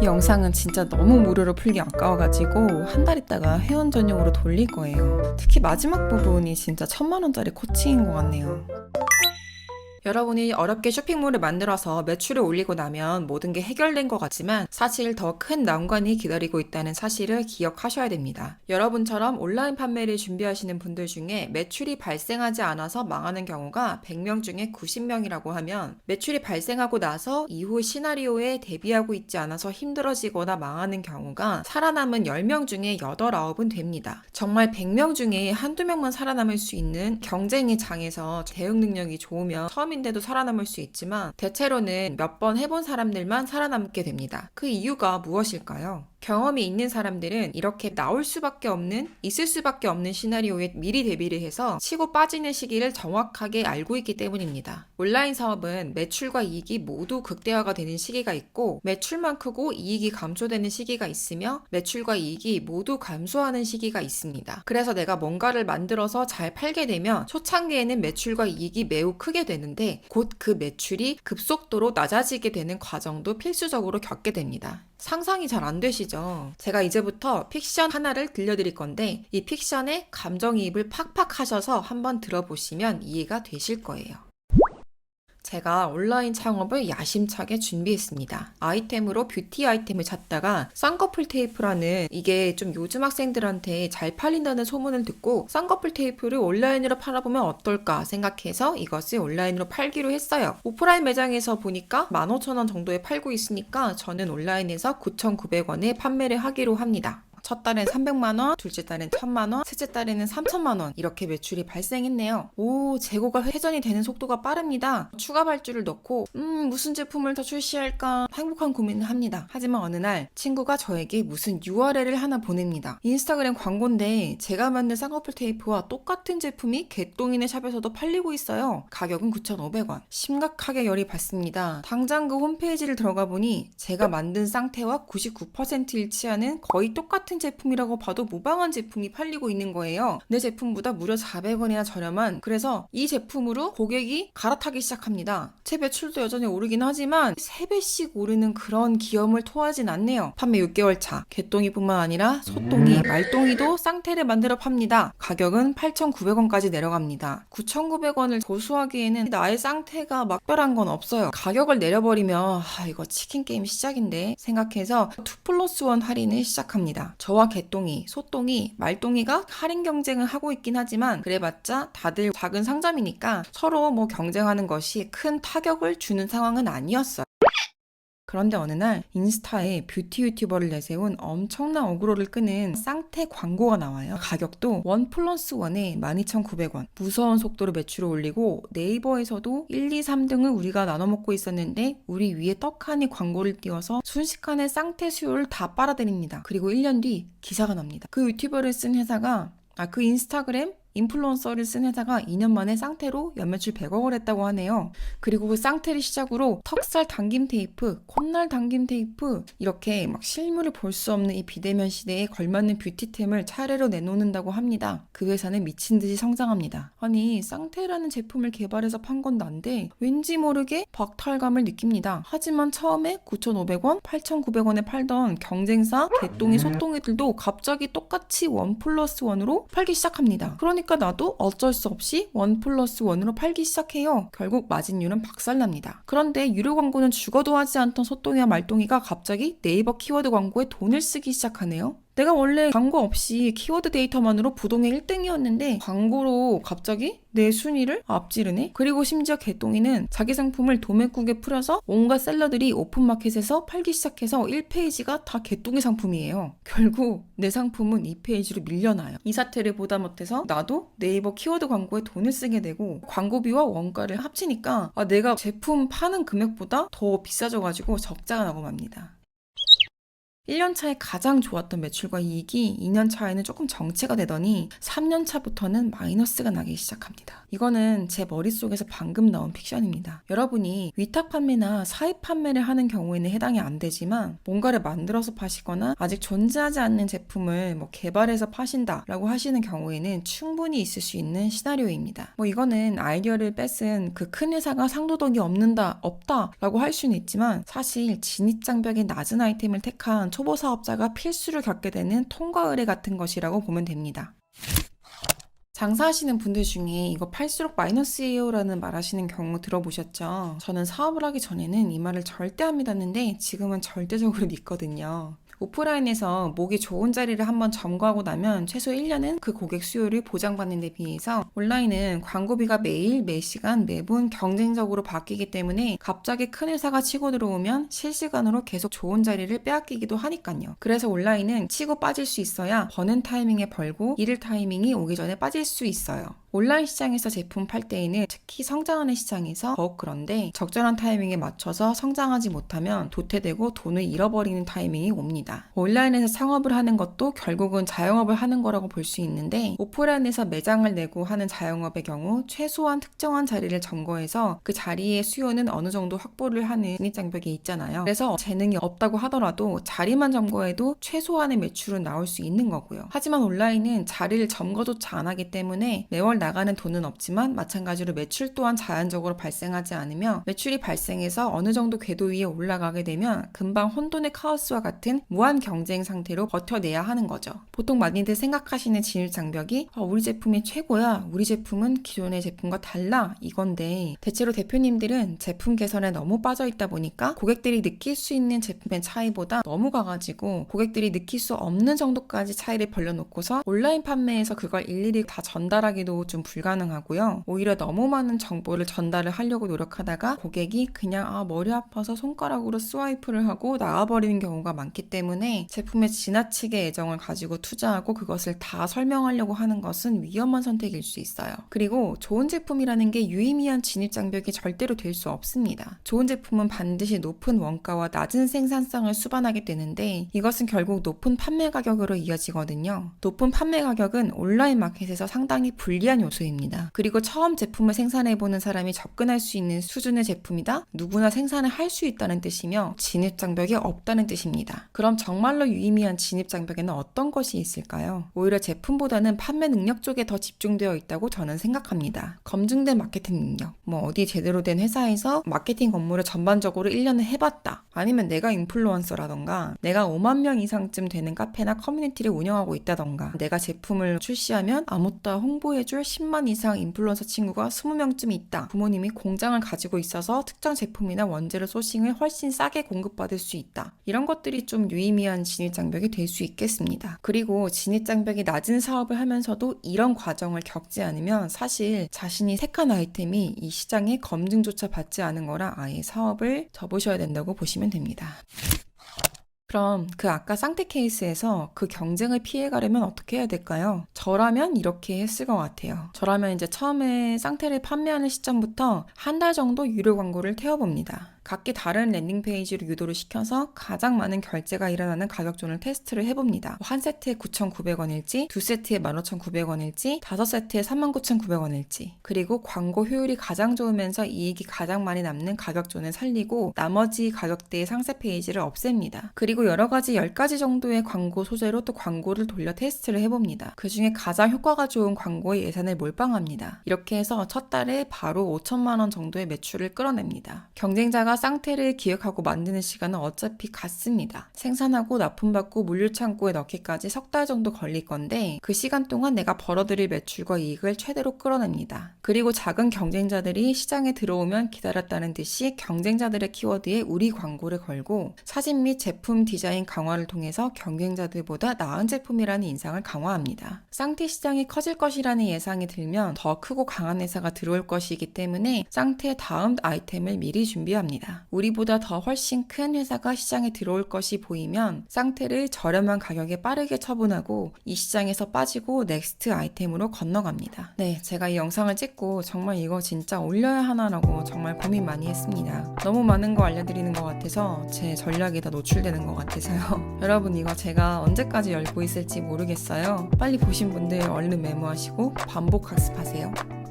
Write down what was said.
이 영상은 진짜 너무 무료로 풀기 아까워가지고 한 달 있다가 회원 전용으로 돌릴 거예요. 특히 마지막 부분이 진짜 1000만원짜리 코칭인 것 같네요. 여러분이 어렵게 쇼핑몰을 만들어서 매출을 올리고 나면 모든 게 해결된 것 같지만 사실 더 큰 난관이 기다리고 있다는 사실을 기억하셔야 됩니다. 여러분처럼 온라인 판매를 준비하시는 분들 중에 매출이 발생하지 않아서 망하는 경우가 100명 중에 90명이라고 하면 매출이 발생하고 나서 이후 시나리오에 대비하고 있지 않아서 힘들어지거나 망하는 경우가 살아남은 10명 중에 8, 9은 됩니다. 정말 100명 중에 한두 명만 살아남을 수 있는 경쟁의 장에서 대응 능력이 좋으면 처음인데도 살아남을 수 있지만 대체로는 몇 번 해본 사람들만 살아남게 됩니다. 그 이유가 무엇일까요? 경험이 있는 사람들은 이렇게 나올 수밖에 없는, 있을 수밖에 없는 시나리오에 미리 대비를 해서 치고 빠지는 시기를 정확하게 알고 있기 때문입니다. 온라인 사업은 매출과 이익이 모두 극대화가 되는 시기가 있고 매출만 크고 이익이 감소되는 시기가 있으며 매출과 이익이 모두 감소하는 시기가 있습니다. 그래서 내가 뭔가를 만들어서 잘 팔게 되면 초창기에는 매출과 이익이 매우 크게 되는데 곧 그 매출이 급속도로 낮아지게 되는 과정도 필수적으로 겪게 됩니다. 상상이 잘 안 되시죠? 제가 이제부터 픽션 하나를 들려드릴 건데 이 픽션에 감정이입을 팍팍 하셔서 한번 들어보시면 이해가 되실 거예요. 제가 온라인 창업을 야심차게 준비했습니다. 아이템으로 뷰티 아이템을 찾다가 쌍꺼풀 테이프라는 이게 좀 요즘 학생들한테 잘 팔린다는 소문을 듣고 쌍꺼풀 테이프를 온라인으로 팔아보면 어떨까 생각해서 이것을 온라인으로 팔기로 했어요. 오프라인 매장에서 보니까 15,000원 정도에 팔고 있으니까 저는 온라인에서 9,900원에 판매를 하기로 합니다. 첫 달엔 300만원, 둘째 달엔 1000만원, 셋째 달에는 3000만원 이렇게 매출이 발생했네요. 오, 재고가 회전이 되는 속도가 빠릅니다. 추가 발주를 넣고 무슨 제품을 더 출시할까 행복한 고민을 합니다. 하지만 어느 날 친구가 저에게 무슨 URL을 하나 보냅니다. 인스타그램 광고인데 제가 만든 쌍꺼풀 테이프와 똑같은 제품이 개똥이네 샵에서도 팔리고 있어요. 가격은 9,500원. 심각하게 열이 받습니다. 당장 그 홈페이지를 들어가 보니 제가 만든 쌍태와 99% 일치하는 거의 똑같은 제품이라고 봐도 무방한 제품이 팔리고 있는 거예요. 내 제품보다 무려 400원이나 저렴한, 그래서 이 제품으로 고객이 갈아타기 시작합니다. 제 매출도 여전히 오르긴 하지만 3배씩 오르는 그런 기염을 토하진 않네요. 판매 6개월 차, 개똥이뿐만 아니라 소똥이, 말똥이도 쌍태를 만들어 팝니다. 가격은 8,900원까지 내려갑니다. 9,900원을 고수하기에는 나의 쌍태가 막별한 건 없어요. 가격을 내려버리면 이거 치킨 게임 시작인데 생각해서 2+1 할인을 시작합니다. 저와 개똥이, 소똥이, 말똥이가 할인 경쟁을 하고 있긴 하지만 그래봤자 다들 작은 상점이니까 서로 경쟁하는 것이 큰 타격을 주는 상황은 아니었어요. 그런데 어느 날 인스타에 뷰티 유튜버를 내세운 엄청난 어그로를 끄는 쌍태 광고가 나와요. 가격도 1+1에 12,900원. 무서운 속도로 매출을 올리고 네이버에서도 1, 2, 3등을 우리가 나눠 먹고 있었는데 우리 위에 떡하니 광고를 띄워서 순식간에 쌍태 수요를 다 빨아들입니다. 그리고 1년 뒤 기사가 납니다. 그 유튜버를 쓴 회사가 그 인스타그램 인플루언서를 쓴 회사가 2년 만에 쌍태로 연매출 100억을 했다고 하네요. 그리고 그 쌍태를 시작으로 턱살 당김 테이프, 콧날 당김 테이프 이렇게 실물을 볼 수 없는 이 비대면 시대에 걸맞는 뷰티템을 차례로 내놓는다고 합니다. 그 회사는 미친 듯이 성장합니다. 아니 쌍태라는 제품을 개발해서 판 건 난데 왠지 모르게 박탈감을 느낍니다. 하지만 처음에 9,500원, 8,900원에 팔던 경쟁사 개똥이 소똥이들도 갑자기 똑같이 1+1으로 팔기 시작합니다. 그러니까 나도 어쩔 수 없이 1+1으로 팔기 시작해요. 결국 마진율은 박살납니다. 그런데 유료 광고는 죽어도 하지 않던 소똥이와 말똥이가 갑자기 네이버 키워드 광고에 돈을 쓰기 시작하네요. 내가 원래 광고 없이 키워드 데이터만으로 부동의 1등이었는데 광고로 갑자기 내 순위를 앞지르네? 그리고 심지어 개똥이는 자기 상품을 도매국에 풀어서 온갖 셀러들이 오픈마켓에서 팔기 시작해서 1페이지가 다 개똥이 상품이에요. 결국 내 상품은 2페이지로 밀려나요. 이 사태를 보다 못해서 나도 네이버 키워드 광고에 돈을 쓰게 되고 광고비와 원가를 합치니까 내가 제품 파는 금액보다 더 비싸져가지고 적자가 나고 맙니다. 1년 차에 가장 좋았던 매출과 이익이 2년 차에는 조금 정체가 되더니 3년 차부터는 마이너스가 나기 시작합니다. 이거는 제 머릿속에서 방금 나온 픽션입니다. 여러분이 위탁 판매나 사입 판매를 하는 경우에는 해당이 안 되지만 뭔가를 만들어서 파시거나 아직 존재하지 않는 제품을 개발해서 파신다라고 하시는 경우에는 충분히 있을 수 있는 시나리오입니다. 이거는 아이디어를 뺏은 그 큰 회사가 상도덕이 없다라고 할 수는 있지만 사실 진입장벽이 낮은 아이템을 택한 초보 사업자가 필수를 겪게 되는 통과 의뢰 같은 것이라고 보면 됩니다. 장사하시는 분들 중에 이거 팔수록 마이너스예요 라는 말 하시는 경우 들어보셨죠? 저는 사업을 하기 전에는 이 말을 절대 안 믿었는데 지금은 절대적으로 믿거든요. 오프라인에서 목이 좋은 자리를 한번 점거하고 나면 최소 1년은 그 고객 수요를 보장받는 데 비해서 온라인은 광고비가 매일, 매시간, 매분 경쟁적으로 바뀌기 때문에 갑자기 큰 회사가 치고 들어오면 실시간으로 계속 좋은 자리를 빼앗기기도 하니까요. 그래서 온라인은 치고 빠질 수 있어야 버는 타이밍에 벌고 잃을 타이밍이 오기 전에 빠질 수 있어요. 온라인 시장에서 제품 팔 때에는 특히 성장하는 시장에서 더욱 그런데 적절한 타이밍에 맞춰서 성장하지 못하면 도태되고 돈을 잃어버리는 타이밍이 옵니다. 온라인에서 창업을 하는 것도 결국은 자영업을 하는 거라고 볼 수 있는데 오프라인에서 매장을 내고 하는 자영업의 경우 최소한 특정한 자리를 점거해서 그 자리의 수요는 어느 정도 확보를 하는 진입장벽이 있잖아요. 그래서 재능이 없다고 하더라도 자리만 점거해도 최소한의 매출은 나올 수 있는 거고요. 하지만 온라인은 자리를 점거조차 안 하기 때문에 매월 나가는 돈은 없지만 마찬가지로 매출 또한 자연적으로 발생하지 않으며 매출이 발생해서 어느 정도 궤도 위에 올라가게 되면 금방 혼돈의 카오스와 같은 무한 경쟁 상태로 버텨내야 하는 거죠. 보통 많이들 생각하시는 진입장벽이 우리 제품이 최고야, 우리 제품은 기존의 제품과 달라 이건데 대체로 대표님들은 제품 개선에 너무 빠져있다 보니까 고객들이 느낄 수 있는 제품의 차이보다 너무 가가지고 고객들이 느낄 수 없는 정도까지 차이를 벌려놓고서 온라인 판매에서 그걸 일일이 다 전달하기도 좀 불가능하고요. 오히려 너무 많은 정보를 전달을 하려고 노력하다가 고객이 그냥 머리 아파서 손가락으로 스와이프를 하고 나가버리는 경우가 많기 때문에 제품에 지나치게 애정을 가지고 투자하고 그것을 다 설명하려고 하는 것은 위험한 선택일 수 있어요. 그리고 좋은 제품이라는 게 유의미한 진입장벽이 절대로 될 수 없습니다. 좋은 제품은 반드시 높은 원가와 낮은 생산성을 수반하게 되는데 이것은 결국 높은 판매 가격으로 이어지거든요. 높은 판매 가격은 온라인 마켓에서 상당히 불리한 요소입니다. 그리고 처음 제품을 생산해보는 사람이 접근할 수 있는 수준의 제품이다? 누구나 생산을 할 수 있다는 뜻이며 진입장벽이 없다는 뜻입니다. 그럼 정말로 유의미한 진입장벽에는 어떤 것이 있을까요? 오히려 제품보다는 판매 능력 쪽에 더 집중되어 있다고 저는 생각합니다. 검증된 마케팅 능력, 어디 제대로 된 회사에서 마케팅 업무를 전반적으로 1년을 해봤다. 아니면 내가 인플루언서라던가 내가 5만 명 이상쯤 되는 카페나 커뮤니티를 운영하고 있다던가 내가 제품을 출시하면 아무따 홍보해줄 10만 이상 인플루언서 친구가 20명쯤 있다. 부모님이 공장을 가지고 있어서 특정 제품이나 원재료 소싱을 훨씬 싸게 공급받을 수 있다. 이런 것들이 좀 유의미한 진입장벽이 될 수 있겠습니다. 그리고 진입장벽이 낮은 사업을 하면서도 이런 과정을 겪지 않으면 사실 자신이 택한 아이템이 이 시장에 검증조차 받지 않은 거라 아예 사업을 접으셔야 된다고 보시면 됩니다. 그럼 그 아까 쌍태 케이스에서 그 경쟁을 피해가려면 어떻게 해야 될까요? 저라면 이렇게 했을 것 같아요. 저라면 이제 처음에 쌍태를 판매하는 시점부터 한 달 정도 유료 광고를 태워봅니다. 각기 다른 랜딩 페이지로 유도를 시켜서 가장 많은 결제가 일어나는 가격존을 테스트를 해봅니다. 한 세트에 9,900원일지, 두 세트에 15,900원일지, 5세트에 39,900원일지, 그리고 광고 효율이 가장 좋으면서 이익이 가장 많이 남는 가격존을 살리고 나머지 가격대의 상세 페이지를 없앱니다. 그리고 여러 가지 10가지 정도의 광고 소재로 또 광고를 돌려 테스트를 해봅니다. 그 중에 가장 효과가 좋은 광고에 예산을 몰빵합니다. 이렇게 해서 첫 달에 바로 5천만 원 정도의 매출을 끌어냅니다. 경쟁자가 쌍태를 기획하고 만드는 시간은 어차피 같습니다. 생산하고 납품받고 물류창고에 넣기까지 석 달 정도 걸릴 건데 그 시간 동안 내가 벌어들일 매출과 이익을 최대로 끌어냅니다. 그리고 작은 경쟁자들이 시장에 들어오면 기다렸다는 듯이 경쟁자들의 키워드에 우리 광고를 걸고 사진 및 제품 디자인 강화를 통해서 경쟁자들보다 나은 제품이라는 인상을 강화합니다. 쌍태 시장이 커질 것이라는 예상이 들면 더 크고 강한 회사가 들어올 것이기 때문에 쌍태의 다음 아이템을 미리 준비합니다. 있습니다. 우리보다 더 훨씬 큰 회사가 시장에 들어올 것이 보이면 쌍태를 저렴한 가격에 빠르게 처분하고 이 시장에서 빠지고 넥스트 아이템으로 건너갑니다. 네, 제가 이 영상을 찍고 정말 이거 진짜 올려야 하나라고 정말 고민 많이 했습니다. 너무 많은 거 알려드리는 것 같아서 제 전략이 다 노출되는 것 같아서요. 여러분 이거 제가 언제까지 열고 있을지 모르겠어요. 빨리 보신 분들 얼른 메모하시고 반복 학습하세요.